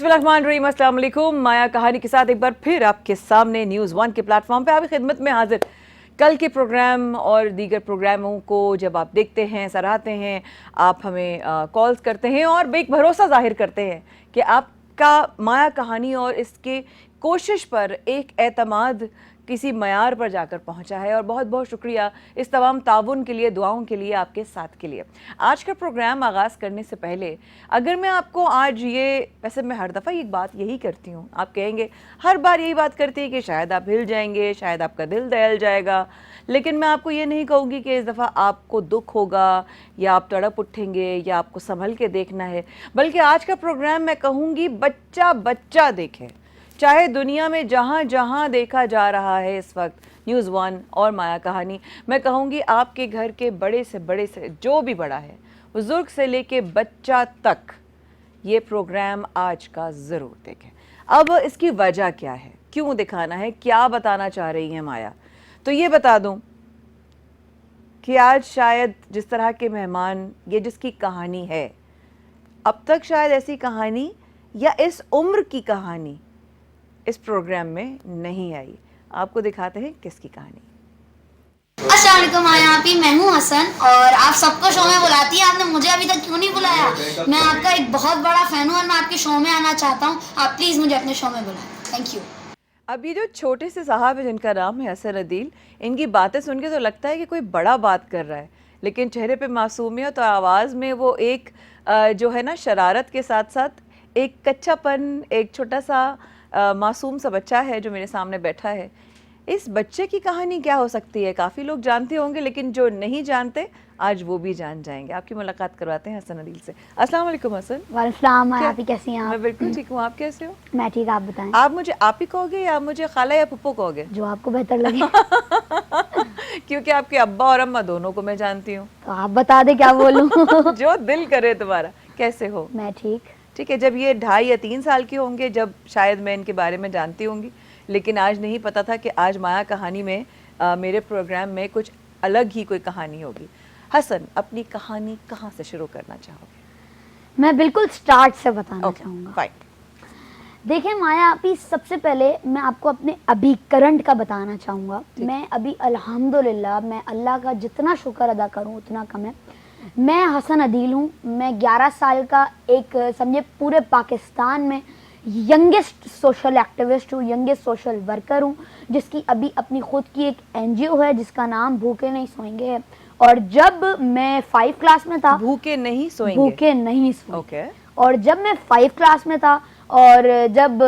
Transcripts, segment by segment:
बिस्मिल्लाहिर्रहमानिर्रहीम, अस्सलाम वालेकुम। माया कहानी के साथ एक बार फिर आपके सामने न्यूज़ वन के प्लेटफॉर्म पे आपकी खिदमत में हाजिर। कल के प्रोग्राम और दीगर प्रोग्रामों को जब आप देखते हैं, सराहते हैं, आप हमें कॉल्स करते हैं और एक भरोसा जाहिर करते हैं कि आपका माया कहानी और इसके कोशिश पर एक एतमाद किसी मयार पर जाकर पहुंचा है। और बहुत बहुत शुक्रिया इस तमाम ताउन के लिए, दुआओं के लिए, आपके साथ के लिए। आज का प्रोग्राम आगाज़ करने से पहले अगर मैं आपको आज वैसे मैं हर दफ़ा एक बात यही करती हूँ, आप कहेंगे हर बार यही बात करती है कि शायद आप हिल जाएंगे, शायद आपका दिल दहल जाएगा, लेकिन मैं आपको ये नहीं कहूँगी कि इस दफ़ा आपको दुख होगा या आप तड़प उठेंगे या आपको संभल के देखना है, बल्कि आज का प्रोग्राम मैं कहूँगी बच्चा बच्चा देखें। चाहे दुनिया में जहाँ जहाँ देखा जा रहा है इस वक्त न्यूज़ वन और माया कहानी, मैं कहूँगी आपके घर के बड़े से जो भी बड़ा है, बुजुर्ग से लेके बच्चा तक, ये प्रोग्राम आज का ज़रूर देखें। अब इसकी वजह क्या है, क्यों दिखाना है, क्या बताना चाह रही हैं माया? तो ये बता दूं कि आज शायद जिस तरह के मेहमान, ये जिसकी कहानी है, अब तक शायद ऐसी कहानी या इस उम्र की कहानी इस प्रोग्राम में नहीं आई। आपको दिखाते हैं किसकी कहानी। अस्सलाम वालेकुम माया आपी, मैं हूँ हसन और आप सबको शो में बुलाती है, आपने मुझे अभी तक क्यों नहीं बुलाया? मैं आपका एक बहुत बड़ा फ़ैन हूँ और मैं आपके शो में आना चाहता हूँ, आप प्लीज़ मुझे अपने शो में बुलाएं। Thank you. अब ये जो छोटे से साहब है जिनका नाम है हसन अदील, इनकी बातें सुन के तो लगता है कि कोई बड़ा बात कर रहा है, लेकिन चेहरे पे मासूमियत और आवाज़ में वो एक जो है ना शरारत के साथ साथ एक कच्चापन, एक छोटा सा मासूम सा बच्चा है जो मेरे सामने बैठा है। इस बच्चे की कहानी क्या हो सकती है, काफ़ी लोग जानते होंगे, लेकिन जो नहीं जानते आज वो भी जान जाएंगे। आपकी मुलाकात करवाते हैं हसन अदील से। अस्सलाम वालेकुम हसन। वालेकुम, आप ही कैसी हैं? मैं बिल्कुल ठीक हूँ, आप कैसे हो? मैं ठीक, आप बताएं। आप मुझे आप ही कहोगे या मुझे खाला या पप्पू कहोगे? जो आपको बेहतर लगे। क्योंकि आपके अब्बा और अम्मा दोनों को मैं जानती हूँ। तो आप बता दे क्या बोलूँ। जो दिल करे तुम्हारा। कैसे हो? मैं ठीक। ठीक है, जब ये 2.5 या 3 साल के होंगे जब शायद मैं इनके बारे में जानती होंगी, लेकिन आज नहीं पता था कि आज माया कहानी में मेरे प्रोग्राम में कुछ अलग ही कोई कहानी होगी। हसन, अपनी कहानी कहाँ से शुरू करना चाहोगे? मैं बिल्कुल स्टार्ट से बताना चाहूँगा। फाइन। देखिए माया आपी, सबसे पहले मैं आपको अपने अभी करंट का बताना चाहूँगा। मैं अभी अल्हम्दुलिल्लाह, मैं अल्लाह का जितना शुक्र अदा करूँ उतना कम है। मैं हसन अदील हूँ, मैं 11 साल का एक समझे पूरे पाकिस्तान में यंगेस्ट सोशल एक्टिविस्ट हूँ, यंगेस्ट सोशल वर्कर हूँ, जिसकी अभी अपनी खुद की एक NGO है जिसका नाम भूखे नहीं सोएंगे है। और जब मैं 5 क्लास में था, भूखे नहीं सोएंगे, भूखे नहीं सोएंगे, ओके। और जब मैं 5 क्लास में था और जब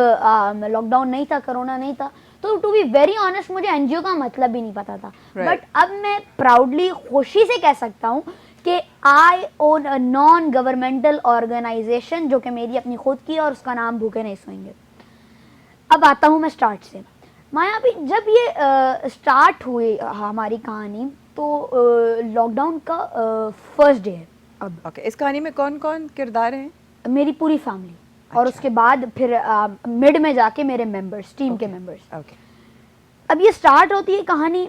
लॉकडाउन नहीं था, कोरोना नहीं था, तो टू बी वेरी ऑनेस्ट मुझे NGO का मतलब ही नहीं पता था। बट अब मैं प्राउडली, खुशी से कह सकता हूँ कि I own a non governmental organization जो कि मेरी अपनी खुद की है और उसका नाम भूखे नहीं सोएंगे। अब आता हूँ मैं स्टार्ट से। माया अभी जब ये स्टार्ट हुई हमारी कहानी, तो लॉकडाउन का फर्स्ट डे है। अब ओके, इस कहानी में कौन कौन किरदार हैं? मेरी पूरी फैमिली, और उसके बाद फिर मिड में जाके मेरे मेंबर्स, टीम के मेंबर्स। ओके। अब ये स्टार्ट होती है कहानी,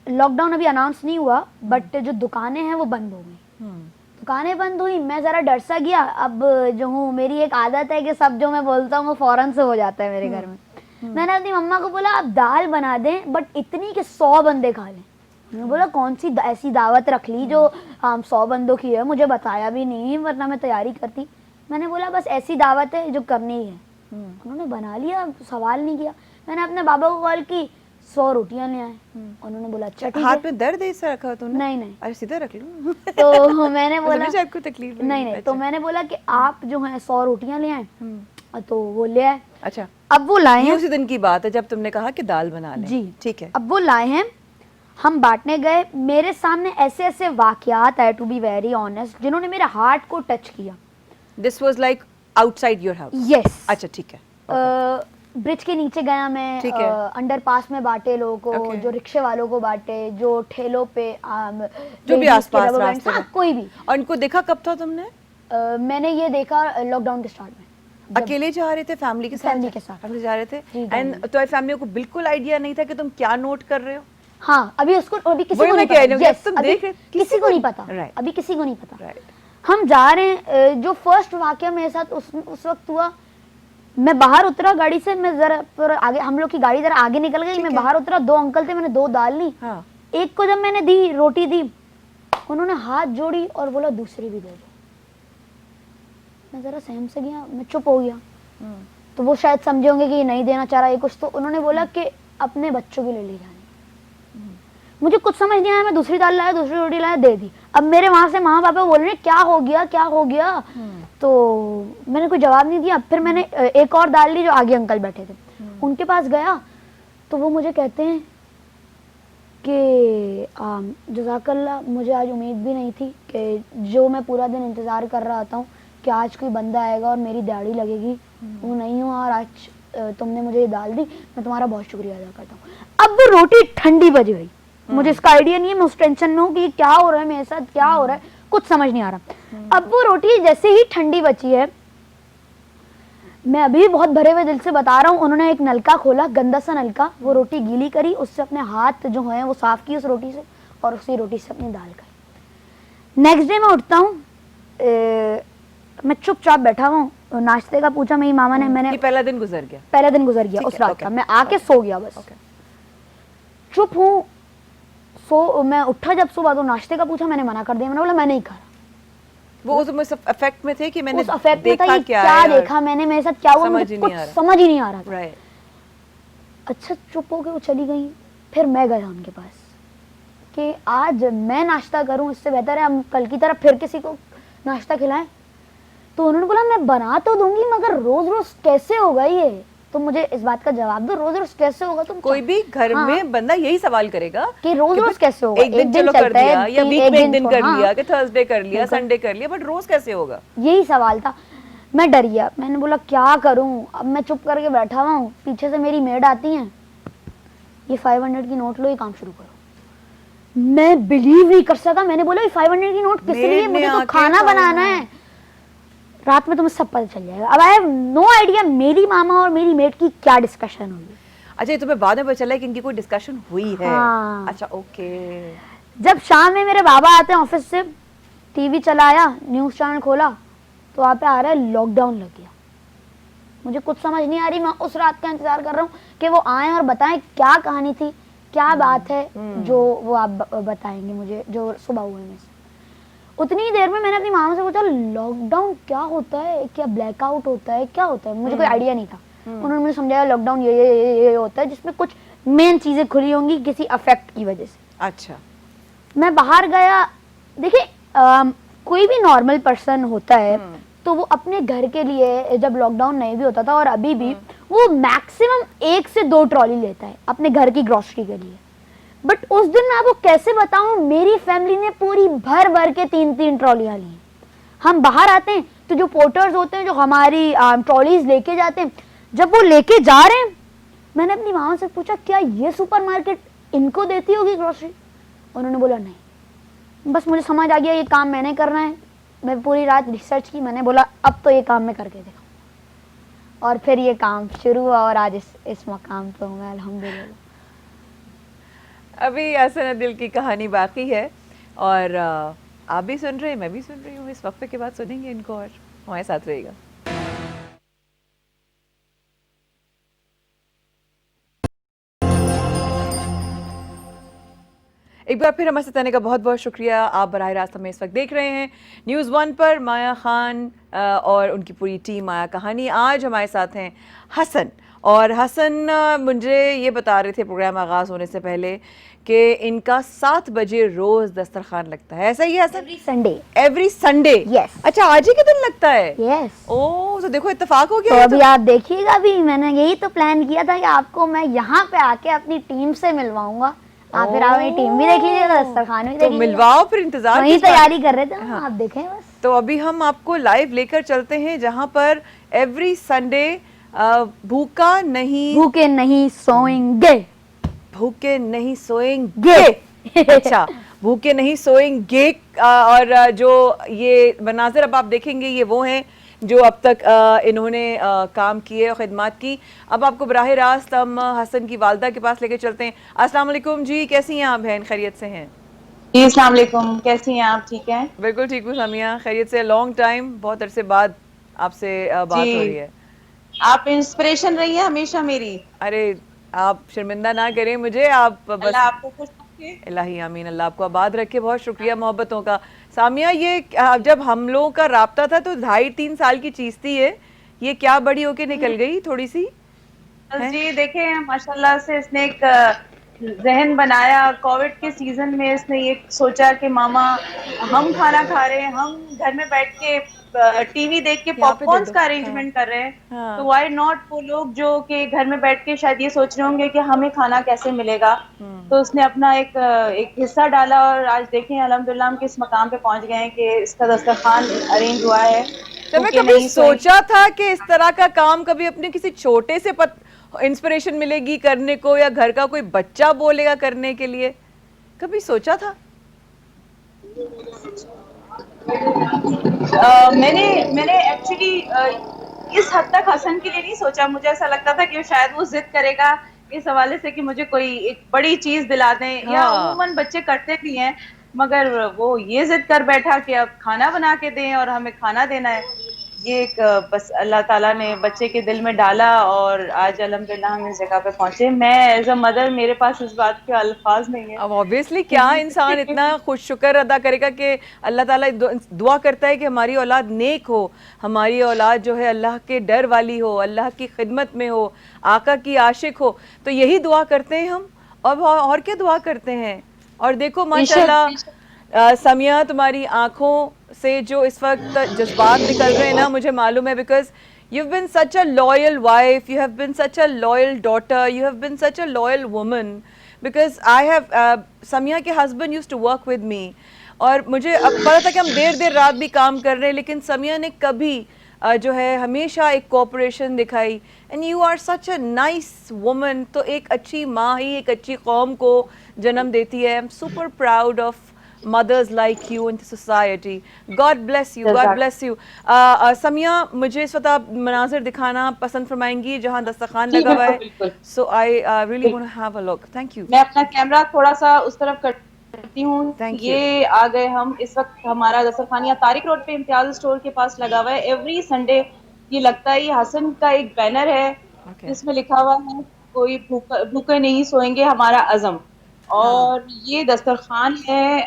लॉकडाउन अभी अनाउंस नहीं हुआ, बट जो दुकानें हैं वो बंद हो गई। दुकानें बंद हुई, मैं ज़रा डर सा गया। अब जो हूँ, मेरी एक आदत है कि सब जो मैं बोलता हूँ वो फ़ौरन से हो जाता है मेरे घर में। मैंने अपनी मम्मा को बोला आप दाल बना दें, बट इतनी कि 100 बंदे खा लें। मैंने बोला कौन सी ऐसी दावत रख ली जो हम 100 बंदों की है, मुझे बताया भी नहीं, वरना मैं तैयारी करती। मैंने बोला बस ऐसी दावत है जो करनी है। उन्होंने बना लिया, सवाल नहीं किया। मैंने अपने बाबा को कॉल की, 100 रोटियां ले आए। उन्होंने बोला अच्छा ठीक है। हाथ में दर्द है ऐसा रखा तूने? नहीं। अरे सीधा रख लो। तो मैंने बोला आपको तकलीफ नहीं। तो मैंने बोला कि आप जो है 100 रोटियां ले आए, तो वो ले आए। अच्छा, अब वो लाए हैं, उसी दिन की बात है जब तुमने कहा कि दाल बना लें। जी ठीक है। अब वो लाए हैं, हम बांटने गए। मेरे सामने ऐसे ऐसे वाकयात है, टू बी वेरी ऑनेस्ट, जिन्होंने मेरे हार्ट को टच किया। This was like outside your house? Yes. अच्छा ठीक है। ब्रिज के नीचे गया मैं, अंडरपास में बांटे लोगों को, जो रिक्शे वालों को बांटे, जो ठेलों पे जो भी आसपास रास्ते में, कोई भी। और इनको देखा कब था तुमने? मैंने ये देखा लॉकडाउन के स्टार्ट में। अकेले जा रहे थे, फैमिली के साथ? फैमिली के साथ जा रहे थे। एंड तो फैमिली को बिल्कुल आइडिया नहीं था कि तुम क्या नोट कर रहे हो? हाँ, अभी किसी को नहीं पता। तुम देख रहे, किसी को नहीं पता, अभी किसी को नहीं पता। हम जा रहे हैं, जो फर्स्ट वाकया मेरे साथ उस वक्त हुआ, मैं बाहर उतरा गाड़ी से, मैं जरा थोड़ा आगे, हम लोग की गाड़ी जरा आगे निकल गई, मैं बाहर उतरा, 2 अंकल थे, मैंने 2 दाल ली। हाँ। एक को जब मैंने दी, रोटी दी, उन्होंने हाथ जोड़ी और बोला दूसरी भी दे दो। मैं जरा सहम से गया, मैं चुप हो गया। तो वो शायद समझे होंगे कि ये नहीं देना चाह रहा है कुछ, तो उन्होंने बोला कि अपने बच्चों के लिए ले जानी। मुझे कुछ समझ नहीं आया, मैं दूसरी दाल लाया, दूसरी रोटी लाया, दे दी। अब मेरे वहां से माँ पापा बोल रहे क्या हो गया, क्या हो गया। तो मैंने कोई जवाब नहीं दिया। फिर मैंने एक और दाल ली जो आगे अंकल बैठे थे, उनके पास गया तो वो मुझे कहते हैं कि जज़ाकल्लाह, मुझे आज उम्मीद भी नहीं थी कि जो मैं पूरा दिन इंतज़ार कर रहा था कि आज कोई बंदा आएगा और मेरी दिहाड़ी लगेगी, वो नहीं हुआ और आज तुमने मुझे ये दाल दी, मैं तुम्हारा बहुत शुक्रिया अदा करता हूँ। अब वो रोटी ठंडी बज गई, मुझे इसका आइडिया नहीं है, मैं उस टेंशन में हूँ कि क्या हो रहा है मेरे साथ, क्या हो रहा है, कुछ समझ नहीं आ रहा। अब वो रोटी जैसे ही ठंडी बची है, मैं अभी बहुत भरे हुए दिल से बता रहा हूँ, उन्होंने एक नलका खोला, गंदा सा नलका, वो रोटी गीली करी, उससे अपने हाथ जो है वो साफ किए उस रोटी से, और उसी रोटी से अपनी दाल खाई। नेक्स्ट डे मैं उठता हूँ, मैं चुपचाप बैठा हूँ, नाश्ते का पूछा मेरी मामा ने, मैंने पहला दिन गुजर गया, पहला दिन गुजर गया उस रात का, मैं आके सो गया बस, चुप हूँ। मैं उठा जब सुबह तो नाश्ते का पूछा, मैंने मना कर दिया, मैंने बोला मैं नहीं खा रहा। वो उस अफेक्ट में थे कि मैंने उस अफेक्ट में था, देखा ये क्या देखा मैंने, मेरे साथ क्या हुआ, मुझे कुछ समझ ही नहीं आ रहा था। अच्छा, चुप हो के वो चली गई। फिर मैं गया उनके पास कि आज मैं नाश्ता करूं, इससे बेहतर है हम कल की तरह फिर किसी को नाश्ता खिलाएं। तो उन्होंने बोला मैं बना तो दूंगी, मगर रोज रोज कैसे होगा ये, तो मुझे इस बात का जवाब दो, रोज रोज कैसे होगा। तुम कोई भी घर में बंदा यही सवाल करेगा कि रोज रोज कैसे होगा, एक दिन चलो कर दिया, या वीक में एक दिन कर लिया, कि थर्सडे कर लिया, संडे कर लिया, बट रोज कैसे होगा, यही सवाल था। मैं डर गया, मैंने बोला क्या करूं। अब मैं चुप करके बैठा हुआ हूँ, पीछे से मेरी मेड आती है, ये 500 की नोट लो, ये काम शुरू करो। मैं बिलीव नहीं कर सका, मैंने बोला ये 500 की नोट किस लिए, मुझे तो खाना बनाना है, रात में तुम्हें सब पता चल जाएगा। अब आई हैव नो आइडिया मेरी मामा और मेरी मेट की क्या डिस्कशन हुई। अच्छा, ये तुम्हें बाद में पता चला कि इनकी कोई डिस्कशन हुई है। हाँ। अच्छा, ओके। जब शाम में मेरे बाबा आते हैं ऑफिस से, टीवी चलाया, न्यूज चैनल खोला, तो वहाँ पे आ रहा है लॉकडाउन लग गया। मुझे कुछ समझ नहीं आ रही, मैं उस रात का इंतजार कर रहा हूँ कि वो आए और बताएं क्या कहानी थी, क्या बात है जो वो आप बताएंगे मुझे, जो सुबह हुए में से। उतनी देर में मैंने अपनी मामा से पूछा लॉकडाउन क्या होता है, क्या ब्लैकआउट होता है, क्या होता है, मुझे कोई आइडिया नहीं था। उन्होंने मुझे समझाया लॉकडाउन ये होता है, जिसमें कुछ मेन चीजें खुली होंगी किसी अफेक्ट की वजह से। अच्छा, मैं बाहर गया, देखिए कोई भी नॉर्मल पर्सन होता है तो वो अपने घर के लिए, जब लॉकडाउन नहीं भी होता था और अभी भी, वो मैक्सिमम 1 से 2 ट्रॉली लेता है अपने घर की ग्रोसरी के लिए। बट उस दिन मैं आपको कैसे बताऊं, मेरी फैमिली ने पूरी भर भर के 3-3 ट्रॉलियां ली। हम बाहर आते हैं तो जो पोर्टर्स होते हैं जो हमारी ट्रॉलीज लेके जाते हैं, जब वो लेके जा रहे हैं, मैंने अपनी मामा से पूछा क्या ये सुपरमार्केट इनको देती होगी ग्रोसरी। उन्होंने बोला नहीं। बस मुझे समझ आ गया ये काम मैंने करना है। मैं पूरी रात रिसर्च की, मैंने बोला अब तो ये काम मैं करके दिखाऊं, और फिर ये काम शुरू हुआ और आज इस मकाम पे हूँ मैं, अल्हम्दुलिल्लाह। अभी हसन दिल की कहानी बाकी है, और आप भी सुन रहे हैं, मैं भी सुन रही हूँ। इस वक्फे के बाद सुनेंगे इनको, और हमारे साथ रहेगा। एक बार फिर हमारे साथ आने का बहुत बहुत शुक्रिया। आप बराह रास्त हमें इस वक्त देख रहे हैं न्यूज़ 1 पर। माया खान और उनकी पूरी टीम माया कहानी। आज हमारे साथ हैं हसन, और हसन मुझे ये बता रहे थे प्रोग्राम आगाज़ होने से पहले कि इनका 7 बजे रोज़ दस्तरखान लगता है, ऐसा ही है हसन? Every Sunday. यस। अच्छा, आज ही के दिन लगता है? यस। ओह, तो देखो इत्तेफाक हो गया। तो अभी आप देखिएगा, अभी मैंने यही तो प्लान किया था कि आपको मैं यहाँ पे आके अपनी टीम से मिलवाऊंगा। आप फिर आप मेरी टीम भी देख लीजिएगा, दस्तरखान भी देख लीजिएगा। मिलवाओ, फिर इंतजार वही तैयारी कर रहे थे। हाँ। आप देखें बस। तो अभी हम आपको लाइव लेकर चलते हैं जहां पर एवरी संडे भूखे नहीं सोएंगे। अच्छा, भूखे नहीं सोएंगे। और जो ये मनाजिर अब आप देखेंगे, ये वो हैं जो अब तक इन्होंने काम किए और खिदमत की। अब आपको बराह रास्त हम हसन की वालदा के पास लेके चलते हैं। अस्सलाम वालेकुम जी, कैसी हैं आप बहन? खैरियत से हैं? जी, अस्सलाम वालेकुम, कैसी हैं आप? ठीक हैं? बिल्कुल ठीक हूँ सामिया, खैरियत से। लॉन्ग टाइम, बहुत अरसे बाद आपसे बात हो रही है। आप इंस्पिरेशन रही है हमेशा मेरी। अरे आप शर्मिंदा ना करें मुझे, आप बस अल्लाह आपको खुश रखे। इलाही आमीन, अल्लाह आपको आबाद रखे। बहुत शुक्रिया मोहब्बतों का। सामिया, ये जब हम लोगों का राब्ता था तो 2.5-3 साल की चीज थी ये क्या बड़ी होके निकल गई थोड़ी सी बस है? जी देखें, माशाल्लाह से इसने एक जहन बनाया। कोविड के सीजन में इसने ये सोचा कि मामा हम खाना खा रहे हैं, हम घर में बैठ के टीवी देख के यहाँ पे दे पॉपकॉर्न्स दो। का हाँ अरेंजमेंट कर रहे हैं। तो हाँ। व्हाई नॉट वो लोग जो कि घर में बैठ के शायद ये सोच रहे होंगे कि हमें खाना कैसे मिलेगा। हम्म। तो उसने अपना एक हिस्सा डाला और आज देखें अल्हम्दुलिल्लाह हम किस मकाम पे पहुंच गए हैं कि इसका दस्तरखान अरेंज हुआ है। तो मैं भूखे कभी नहीं सोएंगे। सोचा था कि इस तरह का काम कभी अपने किसी छोटे से इंस्पिरेशन मिलेगी करने को, या घर का कोई बच्चा बोलेगा करने के लिए, कभी सोचा था? मैंने मैंने एक्चुअली इस हद तक हसन के लिए नहीं सोचा। मुझे ऐसा लगता था कि शायद वो जिद करेगा इस हवाले से कि मुझे कोई एक बड़ी चीज दिला दें, या हाँ। अमूमन बच्चे करते भी हैं। मगर वो ये जिद कर बैठा कि अब खाना बना के दें और हमें खाना देना है। ये एक बस अल्लाह ताला ने बच्चे के दिल में डाला और आज अल्हम्दुलिल्लाह हम इस जगह पे पहुंचे। मैं एज अ मदर, मेरे पास इस बात के अल्फाज नहीं है अब ऑब्वियसली क्या इंसान इतना खुश शुक्र अदा करेगा कि अल्लाह ताला दुआ करता है कि हमारी औलाद नेक हो, हमारी औलाद जो है अल्लाह के डर वाली हो, अल्लाह की खिदमत में हो, आका की आशिक हो। तो यही दुआ करते हैं हम, और क्या दुआ करते हैं। और देखो बेशक माशाल्लाह बेशक। समिया, तुम्हारी आंखों से जो इस वक्त जज्बात निकल रहे हैं ना, मुझे मालूम है, because you've been such a loyal wife, you have been such a loyal daughter, you have been such a loyal woman, because I have Samiya के husband used to work with me, और मुझे अब पता था कि हम देर देर रात भी काम कर रहे हैं, लेकिन समिया ने कभी जो है हमेशा एक कोऑपरेशन दिखाई। And you are such a nice woman. तो एक अच्छी माँ ही एक अच्छी कौम को जन्म देती है। I am super proud of mothers like you in society. God bless you, God bless you. Samiya, मुझे इस वक्त आप मनाजिर दिखाना पसंद फरमाएंगी जहाँ दस्तरखान जी लगा हुआ बिल्कुल है? बिल्कुल So I really बिल्कुल। want to have a look. Thank you. मैं अपना कैमरा थोड़ा सा उस तरफ करती हूँ। Thank you. ये आ गए हम इस वक्त। हमारा दस्तरखान यहाँ तारिक रोड पे इम्तियाज स्टोर के पास लगा हुआ है। एवरी संडे ये लगता है। ये हसन का एक बैनर है Okay. जिसमें लिखा हुआ है कोई भूखे नहीं सोएंगे हमारा अज़म। हाँ, और ये दस्तरखान है।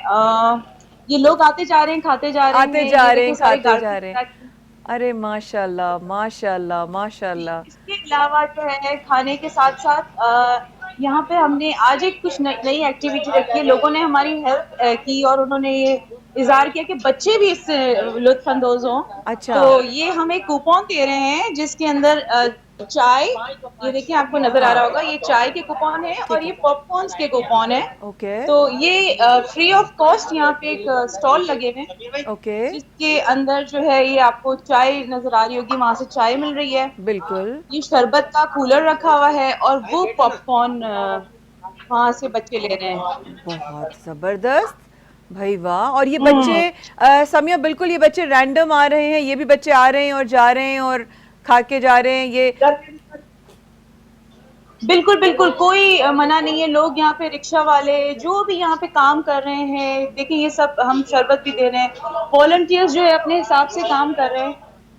ये लोग आते जा रहे हैं, खाते जा रहे आते हैं। जा ये रहे देखिए हैं, सारे खाते जा रहे हैं। गार्लिक। अरे माशाल्लाह माशाल्लाह माशाल्लाह। इसके अलावा जो है खाने के साथ साथ यहाँ पे हमने आज एक कुछ नई एक्टिविटी रखी है। लोगों ने हमारी हेल्प की और उन्होंने ये इजहार किया कि बच्चे भी इससे लुत्फानंदोज हों। अच्छा। तो ये हम एक कूपन दे रहे हैं जिसके अंदर चाय, ये देखिए आपको नजर आ हाँ, रहा होगा, ये चाय के कूपन है और ठीक ये है। पॉपकॉर्न्स के कूपन है। ओके तो ये फ्री ऑफ कॉस्ट यहाँ पे एक स्टॉल लगे हुए हैं ओके। जिसके अंदर जो है ये आपको चाय नजर आ रही होगी, वहां से चाय मिल रही है। बिल्कुल। ये शरबत का कूलर रखा हुआ है और वो पॉपकॉर्न वहां से बच्चे ले रहे हैं। बहुत जबरदस्त भाई, वाह। और ये बच्चे हम्म। समिया, बिल्कुल ये बच्चे रैंडम आ रहे हैं, ये भी बच्चे आ रहे हैं और जा रहे हैं और खा के जा रहे हैं ये? बिल्कुल बिल्कुल, कोई मना नहीं है। लोग यहाँ पे रिक्शा वाले जो भी यहाँ पे काम कर रहे हैं, देखिए ये सब हम शरबत भी दे रहे हैं। वॉलंटियर्स जो है अपने हिसाब से काम कर रहे हैं।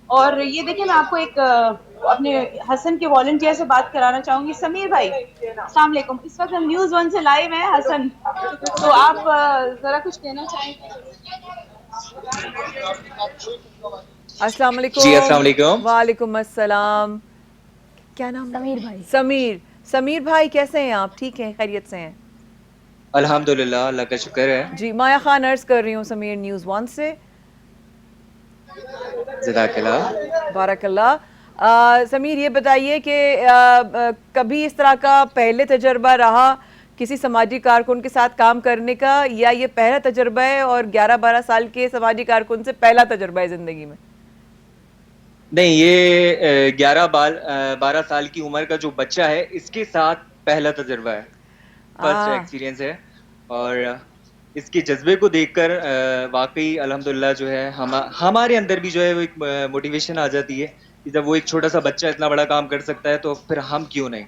और ये देखिए मैं आपको एक अपने हसन के वॉलंटियर से बात कराना चाहूंगी। समीर भाई, अस्सलाम वालेकुम। इस वक्त हम न्यूज़ 1 से लाइव हैं हसन, तो आप जरा कुछ कहना चाहेंगे? अस्सलाम जी अस्सलाम वालेकुम। वालेकुम। वालेकुम अस्सलाम। क्या नाम? समीर भाई। समीर। समीर भाई, कैसे हैं आप? ठीक हैं, खैरियत से हैं? अल्हम्दुलिल्लाह, अल्लाह का शुक्र है। जी, माया खान अर्ज कर रही हूँ समीर, न्यूज़ 1 से। जज़ाकल्लाह। बारकल्लाह। समीर, ये बताइए कि कभी इस तरह का पहले तजर्बा रहा किसी समाजी कारकुन के साथ काम करने का, या ये पहला तजर्बा है और 11-12 साल के समाजी कारकुन से पहला तजर्बा है ज़िंदगी में? नहीं, ये 12 साल की उम्र का जो बच्चा है इसके साथ पहला तजर्बा है, फर्स्ट आ, एक्सपीरियंस है। और इसके जज्बे को देखकर वाकई अल्हम्दुलिल्लाह जो है हमारे अंदर भी जो है वो एक मोटिवेशन आ जाती है कि जब वो एक छोटा सा बच्चा इतना बड़ा काम कर सकता है तो फिर हम क्यों नहीं।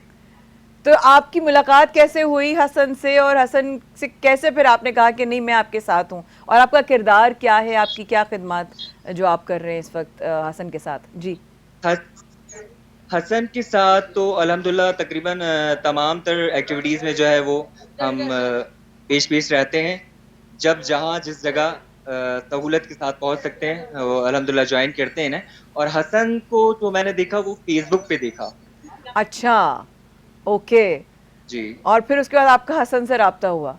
तो आपकी मुलाकात कैसे हुई हसन से, और हसन से कैसे फिर आपने कहा कि नहीं मैं आपके साथ हूँ, और आपका किरदार क्या है, आपकी क्या खिदमत जो आप कर रहे हैं इस वक्त हसन के साथ? जी। हसन के साथ तो अल्हम्दुलिल्लाह तकरीबन तमाम तर एक्टिविटीज़ में जो है वो हम पेश रहते हैं। जब जहाँ जिस जगह सहूलत के साथ पहुँच सकते हैं वो अल्हम्दुलिल्लाह ज्वाइन करते हैं ना। और हसन को जो मैंने देखा वो फेसबुक पे देखा। अच्छा, ओके। जी और फिर उसके बाद आपका हसन से राब्ता हुआ?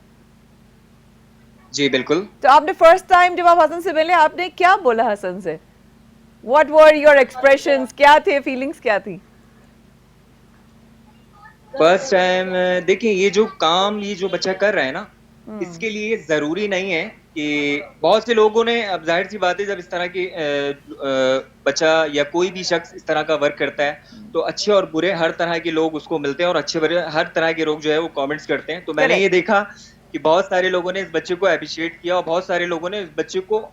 जी बिल्कुल। तो आपने फर्स्ट टाइम जब आप हसन से मिले आपने क्या बोला हसन से? What were your expressions? क्या थे, फीलिंग्स क्या थी? फर्स्ट टाइम देखिए ये जो बच्चा कर रहा है ना, इसके लिए जरूरी नहीं है कि बहुत से लोगों ने, अब जाहिर सी बात है जब इस तरह की बच्चा या कोई भी शख्स इस तरह का वर्क करता है तो अच्छे और बुरे हर तरह के लोग उसको मिलते हैं और अच्छे बुरे हर तरह के लोग जो है वो कमेंट्स करते हैं। तो मैंने Correct. ये देखा कि बहुत सारे लोगों ने इस बच्चे को अप्रिशिएट किया और बहुत सारे लोगों ने इस बच्चे को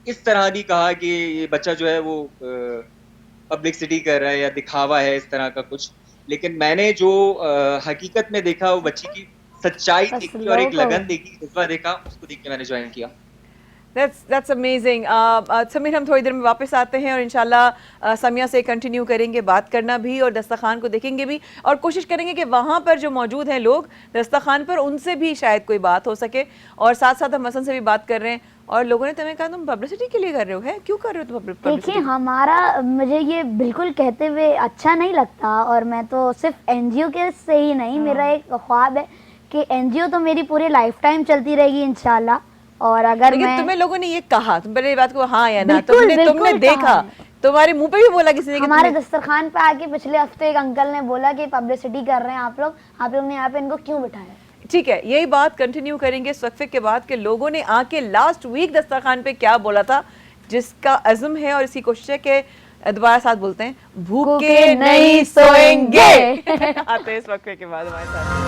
इस तरह भी कहा कि ये बच्चा जो है वो पब्लिसिटी कर रहा है या दिखावा है इस तरह का कुछ। लेकिन मैंने जो हकीकत में देखा वो बच्ची की सच्चाई बस देखी और एक लोगों- लगन देखी, जज्बा देखा, उसको देख के मैंने ज्वाइन किया। That's amazing. समीर, हम थोड़ी देर में वापस आते हैं और इंशाल्लाह समिया से कंटिन्यू करेंगे बात करना भी और दस्तरखान को देखेंगे भी और कोशिश करेंगे कि वहाँ पर जो मौजूद हैं लोग दस्तरखान पर उनसे भी शायद कोई बात हो सके। और साथ साथ हम हसन से भी बात कर रहे हैं और लोगों ने तुम्हें कहा तुम पब्लिसिटी के लिए कर रहे हो, है क्यों कर रहे हो तुम देखिए publicity? हमारा, मुझे ये बिल्कुल कहते हुए अच्छा नहीं लगता और मैं तो सिर्फ एनजीओ के से ही नहीं, मेरा एक ख्वाब है कि एनजीओ तो मेरी पूरी लाइफ टाइम चलती रहेगी इंशाल्लाह। और अगर लेकिन मैं, तुम्हें लोगों ने ये कहा, तुम पहले ये बात को हाँ या ना, बिल्कुल, तुमने बिल्कुल देखा, कहा है। तुम्हारे मुंह पे भी बोला किसी ने कि हमारे तुम्हें- दस्तरखान पे आके पिछले हफ्ते एक अंकल ने बोला कि पब्लिसिटी कर रहे हैं आप लोग ने यहाँ पे इनको क्यों बिठाया? ठीक है, यही बात कंटिन्यू करेंगे इस वक्फे के बाद कि लोगों ने आके लास्ट वीक दस्तरखान पे क्या बोला था, जिसका अज़्म है और इसकी कोशिश है कि दोबारा साथ बोलते हैं, भूखे नहीं सोएंगे। आते हैं इस वक्फे के बाद हमारे साथ।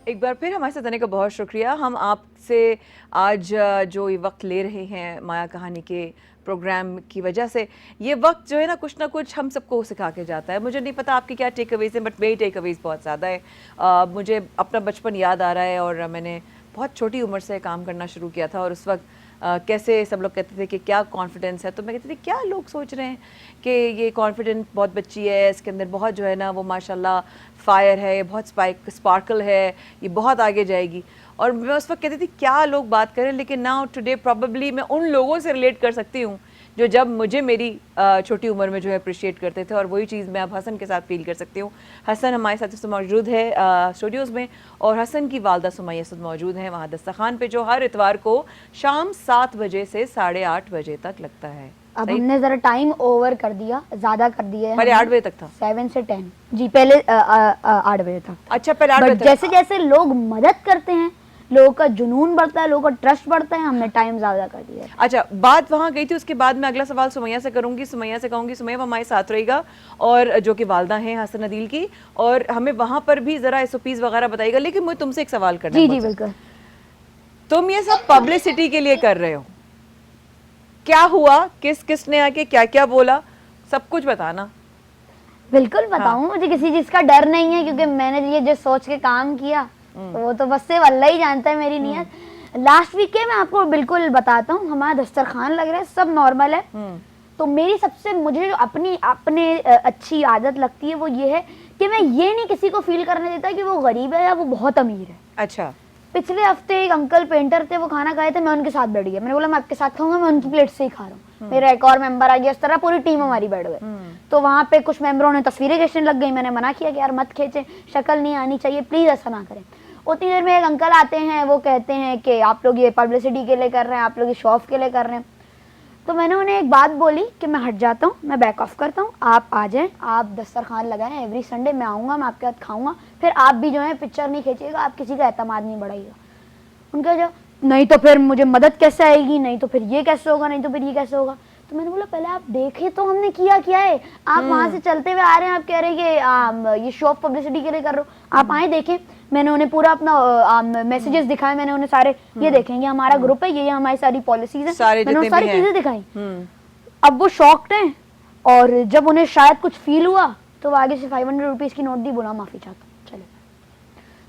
एक बार फिर हमारे साथ आने का बहुत शुक्रिया। हम आपसे आज जो ये वक्त ले रहे हैं माया कहानी के प्रोग्राम की वजह से, ये वक्त जो है ना कुछ हम सबको सिखा के जाता है। मुझे नहीं पता आपके क्या टेक अवेज हैं, बट मेरी टेक अवेज बहुत ज़्यादा है। मुझे अपना बचपन याद आ रहा है और मैंने बहुत छोटी उम्र से काम करना शुरू किया था और उस वक्त कैसे सब लोग कहते थे कि क्या कॉन्फिडेंस है, तो मैं कहती थी क्या लोग सोच रहे हैं कि ये कॉन्फिडेंट बहुत बच्ची है, इसके अंदर बहुत जो है ना वो माशाल्लाह फायर है, बहुत स्पार्कल है, ये बहुत आगे जाएगी। और मैं उस वक्त कहती थी क्या लोग बात करें, लेकिन नाउ टुडे प्रॉबेबली मैं उन लोगों से रिलेट कर सकती हूँ जो जब मुझे मेरी छोटी उम्र में जो है अप्रिशिएट करते थे, और वही चीज़ मैं अब हसन के साथ फील कर सकती हूँ। हसन हमारे साथ इस मौजूद है स्टूडियोज़ में और हसन की वालदा सुमैया इस वक्त मौजूद हैं वहाँ दस्तरखान पे, जो हर इतवार को शाम 7 बजे से 8:30 बजे तक लगता है। अब हमने जरा टाइम ओवर कर दिया, ज्यादा कर दिया है। पहले 8 बजे तक था। 7 से 10 जी, पहले 8 बजे तक। अच्छा, पहले 8 बट बजे तक। जैसे जैसे लोग मदद करते हैं, लोगों का जुनून बढ़ता है, लोगों का ट्रस्ट बढ़ता है, हमने टाइम ज्यादा कर दिया है। अच्छा, बात वहाँ गई थी, उसके बाद मैं अगला सवाल सुमैया से करूंगी। सुमैया से कहूंगी सुमैया हमारे साथ रहेगा और जो कि वालदा हैं हसन अदील की, और हमें वहाँ पर भी जरा SOPs वगैरह बताइएगा। लेकिन मुझे तुमसे एक सवाल करना है। जी जी बिल्कुल। तुम ये सब पब्लिसिटी के लिए कर रहे हो, क्या हुआ, किसने आके क्या क्या बोला, सब कुछ बताना। बिल्कुल बताऊं, मुझे किसी चीज का डर नहीं है क्योंकि मैंने ये जो सोच के काम किया तो वो तो बस सिर्फ अल्लाह ही जानता है मेरी नियत। लास्ट वीक के मैं आपको बिल्कुल बताता हूँ, हमारा दस्तरखान लग रहा है, सब नॉर्मल है। तो मेरी सबसे, मुझे जो अपने अच्छी आदत लगती है वो ये है कि मैं ये नहीं किसी को फील करने देता कि वो गरीब है या वो बहुत अमीर है। अच्छा, पिछले हफ्ते एक अंकल पेंटर थे, वो खाना खाए थे, मैं उनके साथ बैठ गया। मैंने बोला मैं आपके साथ खाऊंगा, मैं उनकी प्लेट से ही खा रहा हूँ। मेरा एक और मेंबर आ गया, इस तरह पूरी टीम हमारी बैठ गए। तो वहाँ पे कुछ मेंबरों ने तस्वीरें खींचने लग गई। मैंने मना किया कि यार मत खींचे, शक्ल नहीं आनी चाहिए, प्लीज ऐसा ना करें। उतनी देर में एक अंकल आते हैं, वो कहते हैं कि आप लोग ये पब्लिसिटी के लिए कर रहे हैं, आप लोग ये शो ऑफ के लिए कर रहे हैं। तो मैंने उन्हें एक बात बोली कि मैं हट जाता हूँ, मैं बैक ऑफ करता हूँ, आप आ जाएं, आप दस्तरखान लगाएं, एवरी संडे मैं आऊँगा, मैं आपके साथ खाऊंगा, फिर आप भी जो है पिक्चर नहीं खींचिएगा, आप किसी का एतमाद नहीं बढ़ाइएगा। उनका जो नहीं तो फिर मुझे मदद कैसे आएगी, नहीं तो फिर ये कैसे होगा, नहीं तो फिर ये कैसे होगा। तो मैंने बोला पहले आप देखें तो हमने किया क्या है। आप वहां से चलते हुए आ रहे हैं, आप कह रहे हैं कि ये शो ऑफ पब्लिसिटी के लिए कर रहे हो, आप आए देखें। मैंने उन्हें पूरा अपना मैसेजेस दिखाए, मैंने उन्हें सारे ये देखेंगे हमारा ग्रुप है, ये हमारी सारी पॉलिसीज है, मैंने उन्हें सारी चीजें दिखाई। अब वो शॉक्ड हैं और जब उन्हें शायद कुछ फील हुआ तो वो आगे से 500 रुपीज की नोट दी, बोला माफी चाहता हूँ, चले।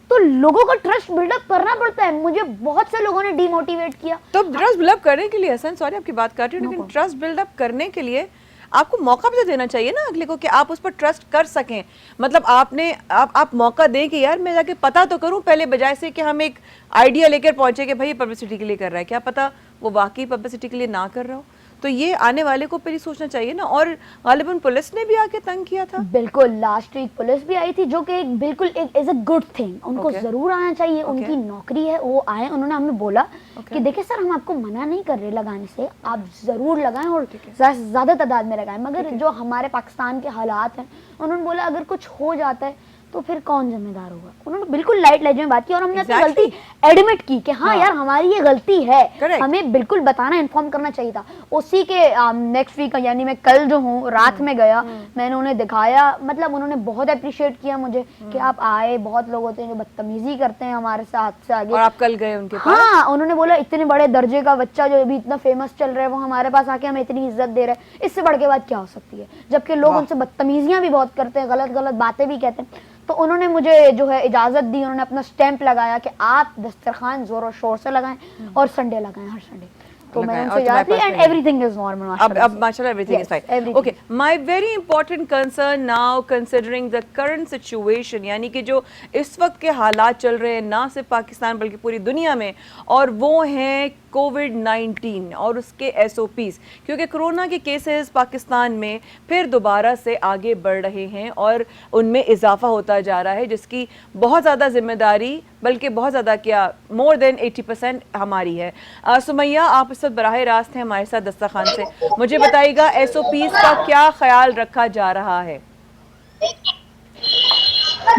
तो लोगों का ट्रस्ट बिल्डअप करना पड़ता है। मुझे बहुत से लोगों ने डिमोटिवेट किया। तो ट्रस्ट बिल्डअप करने के लिए हसन, सॉरी आपकी बात कर रही हूँ, लेकिन ट्रस्ट बिल्डअप करने के लिए आपको मौका भी तो देना चाहिए ना अगले को, कि आप उस पर ट्रस्ट कर सकें। मतलब आप मौका दें कि यार मैं जाके पता तो करूं पहले, बजाय से कि हम एक आइडिया लेकर पहुंचे कि भाई पब्लिसिटी के लिए कर रहा है, क्या पता वो वाकई पब्लिसिटी के लिए ना कर रहा हो। तो ये आने वाले को पहले सोचना चाहिए ना। और गालिबन पुलिस ने भी आके तंग किया था। बिल्कुल, लास्ट वीक पुलिस भी आई थी, जो कि एक बिल्कुल एक इज अ गुड थिंग। उनको Okay. जरूर आना चाहिए, Okay. उनकी नौकरी है, वो आए। उन्होंने हमें बोला कि देखिए सर, हम आपको मना नहीं कर रहे लगाने से, आप जरूर लगाएं और ज्यादा तादाद में लगाएं, मगर जो हमारे पाकिस्तान के हालात हैं, उन्होंने बोला अगर कुछ हो जाता है तो फिर कौन जिम्मेदार होगा। उन्होंने बिल्कुल लाइट लहजे में बात की और हमने अपनी Exactly. गलती एडमिट की कि हाँ यार हमारी ये गलती है। Correct. हमें बिल्कुल बताना, इन्फॉर्म करना चाहिए था। उसी के नेक्स्ट वीक, यानी मैं कल जो हूँ रात में गया, मैंने उन्हें दिखाया, मतलब उन्होंने बहुत अप्रिशिएट किया मुझे कि आप आए। बहुत लोग होते हैं जो बदतमीजी करते हैं हमारे साथ से आगे, और आप कल गए उनके पास। हाँ, उन्होंने बोला इतने बड़े दर्जे का बच्चा जो अभी इतना फेमस चल रहा है, वो हमारे पास आके हमें इतनी इज्जत दे रहा है, इससे बढ़ के बात क्या हो सकती है। जबकि लोग उनसे बदतमीजियां भी बहुत करते हैं, गलत गलत बातें भी कहते हैं। तो उन्होंने मुझे जो है इजाजत दी, उन्होंने अपना स्टैंप लगाया कि आप दस्तरखान जोर शोर से लगाएं और संडे लगाएं, हर संडे। तो मैं उनसे इजाजत ली एंड एवरीथिंग इज नॉर्मल। अब माशाल्लाह everything is fine. Okay, my very important concern now considering the current situation, यानी कि जो इस वक्त के हालात चल रहे हैं ना सिर्फ पाकिस्तान बल्कि पूरी दुनिया में, और वो हैं कोविड-19 और उसके SOPs, क्योंकि कोरोना के केसेस पाकिस्तान में फिर दोबारा से आगे बढ़ रहे हैं और उनमें इजाफा होता जा रहा है, जिसकी बहुत ज़्यादा जिम्मेदारी, बल्कि बहुत ज़्यादा क्या, मोर देन 80% हमारी है। सुमैया, आप इस वक्त बराह रास्त हैं हमारे साथ दस्तरखान से, मुझे बताइएगा SOPs का क्या ख्याल रखा जा रहा है?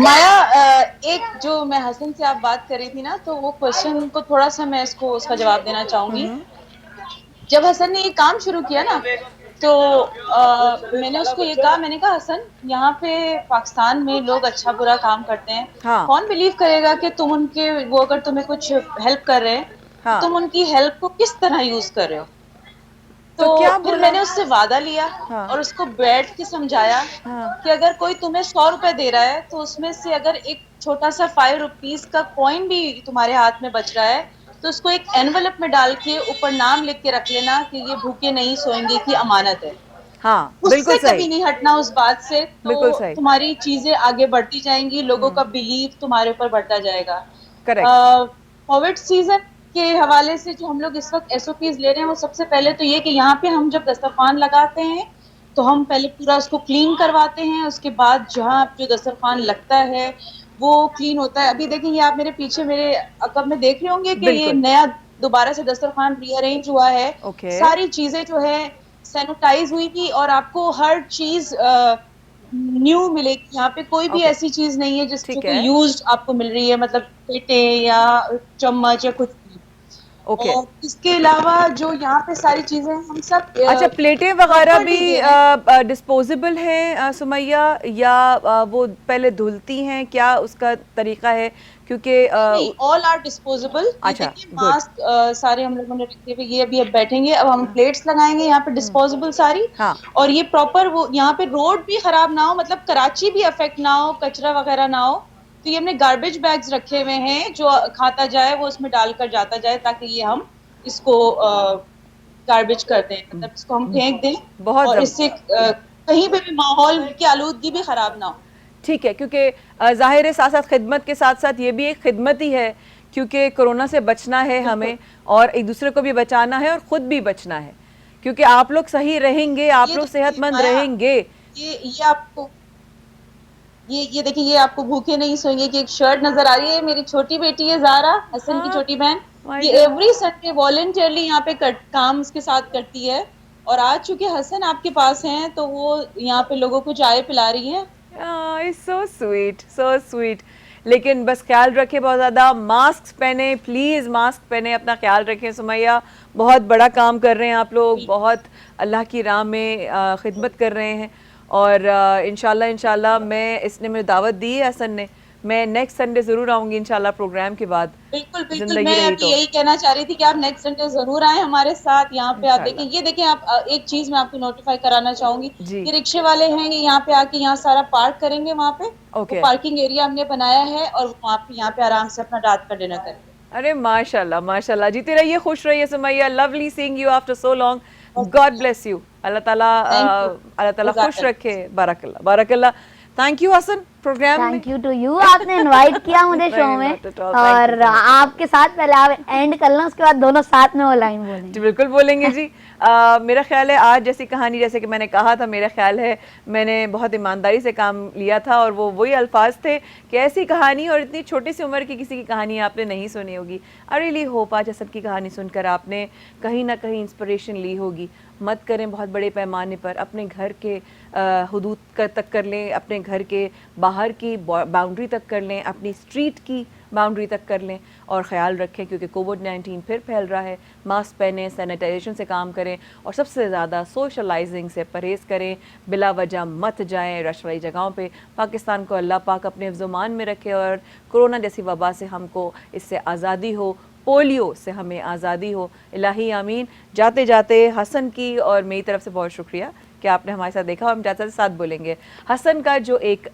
माया, एक जो मैं हसन से आप बात कर रही थी ना, तो वो क्वेश्चन को थोड़ा सा मैं उसका जवाब देना चाहूंगी। जब हसन ने ये काम शुरू किया ना, तो मैंने उसको ये कहा, मैंने कहा हसन, यहाँ पे पाकिस्तान में लोग अच्छा बुरा काम करते हैं। हाँ। कौन बिलीव करेगा कि तुम उनके, वो अगर तुम्हें कुछ हेल्प कर रहे हैं, हाँ। तो तुम उनकी हेल्प को किस तरह यूज कर रहे हो। तो तो क्या फिर बोला? मैंने उससे वादा लिया। हाँ। और उसको बैठ के समझाया कि अगर कोई तुम्हें 100 रुपए दे रहा है, तो उसमें से अगर एक छोटा सा 5 रुपीज का कॉइन भी तुम्हारे हाथ में बच रहा है, तो उसको एक एनवलप में डाल के ऊपर नाम लिख के रख लेना कि ये भूखे नहीं सोएंगे की अमानत है। हाँ, उससे बिल्कुल कभी सही। नहीं हटना उस बात से, बिल्कुल तो सही। तुम्हारी चीजें आगे बढ़ती जाएंगी, लोगों का बिलीव तुम्हारे ऊपर बढ़ता जाएगा। करेक्ट। कोविड सीजन के हवाले से जो हम लोग इस वक्त SOPs ले रहे हैं, वो सबसे पहले तो ये कि यहाँ पे हम जब दस्तरखान लगाते हैं तो हम पहले पूरा उसको क्लीन करवाते हैं। उसके बाद जहाँ जो दस्तरखान लगता है वो क्लीन होता है। अभी देखेंगे आप मेरे पीछे, मेरे अकब में देख रहे होंगे कि ये बिल्कुल। नया दोबारा से दस्तरखान रीअरेंज हुआ है। Okay. सारी चीजें जो है सैनिटाइज हुई थी और आपको हर चीज न्यू मिलेगी। यहाँ पे कोई भी Okay. ऐसी चीज नहीं है ठीक जिसको है। यूज्ड आपको मिल रही है, मतलब प्लेटें या चम्मच या कुछ भी। ओके। और इसके अलावा जो यहाँ पे सारी चीजें हम सब अच्छा, प्लेटें वगैरह properly भी दे रहे हैं। डिस्पोजेबल हैं सुमैया, या वो पहले धुलती हैं, क्या उसका तरीका है? क्योंकि नहीं, ऑल आर डिस्पोजेबल। अच्छा, good. मास्क सारे हम लोगों ने रखे हुए, ये अभी अब बैठेंगे, अब हम प्लेट्स लगाएंगे यहाँ पे डिस्पोजेबल सारी। हाँ। और ये प्रॉपर, वो यहाँ पे रोड भी खराब ना हो, मतलब कराची भी अफेक्ट ना हो, कचरा वगैरह ना हो, तो ये हमने गार्बेज बैग्स रखे हुए हैं, जो खाता जाए वो उसमें डालकर जाता जाए, ताकि ये हम इसको गार्बेज कर दें, मतलब इसको हम फेंक दें। बहुत और इससे कहीं पे भी माहौल की आलूदगी भी खराब ना हो। ठीक है, क्योंकि जाहिर है साथ साथ खिदमत के साथ साथ ये भी एक खिदमत ही है, क्योंकि कोरोना से बचना है हमें और एक दूसरे को भी बचाना है और खुद भी बचना है, क्योंकि आप लोग सही रहेंगे, आप ये लोग तो सेहतमंद माया, रहेंगे। ये आपको ये देखिए, ये आपको भूखे नहीं सोएंगे की एक शर्ट नजर आ रही है। मेरी छोटी बेटी है ज़ारा, हसन की हाँ, छोटी बहन, my ये God. एवरी संडे वॉलंटियरली यहाँ पे काम उसके साथ करती है। और आज चूंकि हसन आपके पास हैं, तो वो यहाँ पे लोगों को चाय पिला रही है। So sweet, so sweet. लेकिन बस ख्याल रखें, बहुत ज़्यादा मास्क पहने, प्लीज़ मास्क पहने, अपना ख्याल रखें सुमैया। बहुत बड़ा काम कर रहे हैं आप लोग, बहुत अल्लाह की राह में खिदमत कर रहे हैं। और इंशाल्लाह मैं, इसने मुझे दावत दी है हसन ने, मैं नेक्स्ट संडे जरूर आऊंगी इंशाल्लाह प्रोग्राम के बाद। बिल्कुल बिल्कुल, जिंदगी मैं रही आप तो। यही कहना चाह रही थी कि आप नेक्स्ट संडे जरूर आए हमारे साथ यहाँ पे। आप देखें, ये देखें आप, एक चीज मैं आपको नोटिफाई कराना चाहूंगी, जी। ये रिक्शे वाले हैं, ये यहाँ पे आके यहाँ सारा पार्क करेंगे वहाँ पे। ओके। वो पार्किंग एरिया हमने बनाया है और आप यहाँ पे आराम से अपना रात का डिनर करेंगे। अरे माशाल्लाह माशाल्लाह, जीते रहिए, खुश रहिए Sumaiya, lovely seeing you after so long, God bless you, Allah ताला अल्लाह ताला खुश रखे, बारकल्लाह बारकल्लाह। थैंक यू हसन प्रोग्राम में। थैंक यू टू यू, आपने इनवाइट किया मुझे शो नहीं, में, not at all, thank और आपके साथ पहले आप एंड कर लें, उसके बाद दोनों साथ में वो लाइन बोलेंगे। जी बिल्कुल बोलेंगे जी। मेरा ख्याल है आज जैसी कहानी, जैसे कि मैंने कहा था, मेरा ख्याल है मैंने बहुत ईमानदारी से काम लिया था और वो वही अल्फाज थे कि ऐसी कहानी और इतनी छोटी सी उम्र की किसी की कहानी आपने नहीं सुनी होगी। आई रियली होप आज हसन की कहानी सुनकर आपने कहीं ना कहीं इंस्पिरेशन ली होगी। मत करें बहुत बड़े पैमाने पर, अपने घर के हुदूद तक कर लें, अपने घर के बाहर की बाउंड्री तक कर लें, अपनी स्ट्रीट की बाउंड्री तक कर लें और ख़्याल रखें क्योंकि कोविड-19 फिर फैल रहा है। मास्क पहनें, सैनिटाइजेशन से काम करें और सबसे ज़्यादा सोशलाइजिंग से परहेज़ करें। बिला वजह मत जाएं रश वाली जगहों पे। पाकिस्तान को अल्लाह पाक अपने हिफ्ज़-ओ-मान में रखे और कोरोना जैसी वबा से हमको इससे आज़ादी हो, पोलियो से हमें आज़ादी हो, इलाही आमीन। जाते जाते हसन की और मेरी तरफ से बहुत शुक्रिया कि आपने हमारे साथ देखा और हम जाते साथ बोलेंगे। हसन का जो एक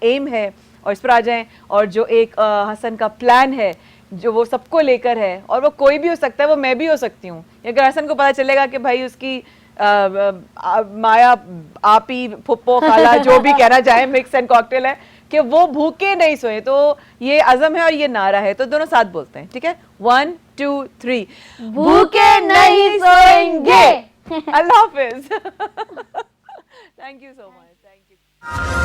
एम है और इस पर आ जाएं, और जो एक हसन का प्लान है जो वो सबको लेकर है, और वो कोई भी हो सकता है, वो मैं भी हो सकती हूँ। अगर हसन को पता चलेगा कि भाई उसकी माया, आपी, फुप्पो, खाला, जो भी कहना चाहे, मिक्स एंड कॉकटेल है, कि वो भूखे नहीं सोए, तो ये अज़म है और ये नारा है, तो दोनों साथ बोलते हैं, ठीक है? 1 2 3 भूखे नहीं सोएंगे। अल्लाह हाफिज। Thank you so much, thank you.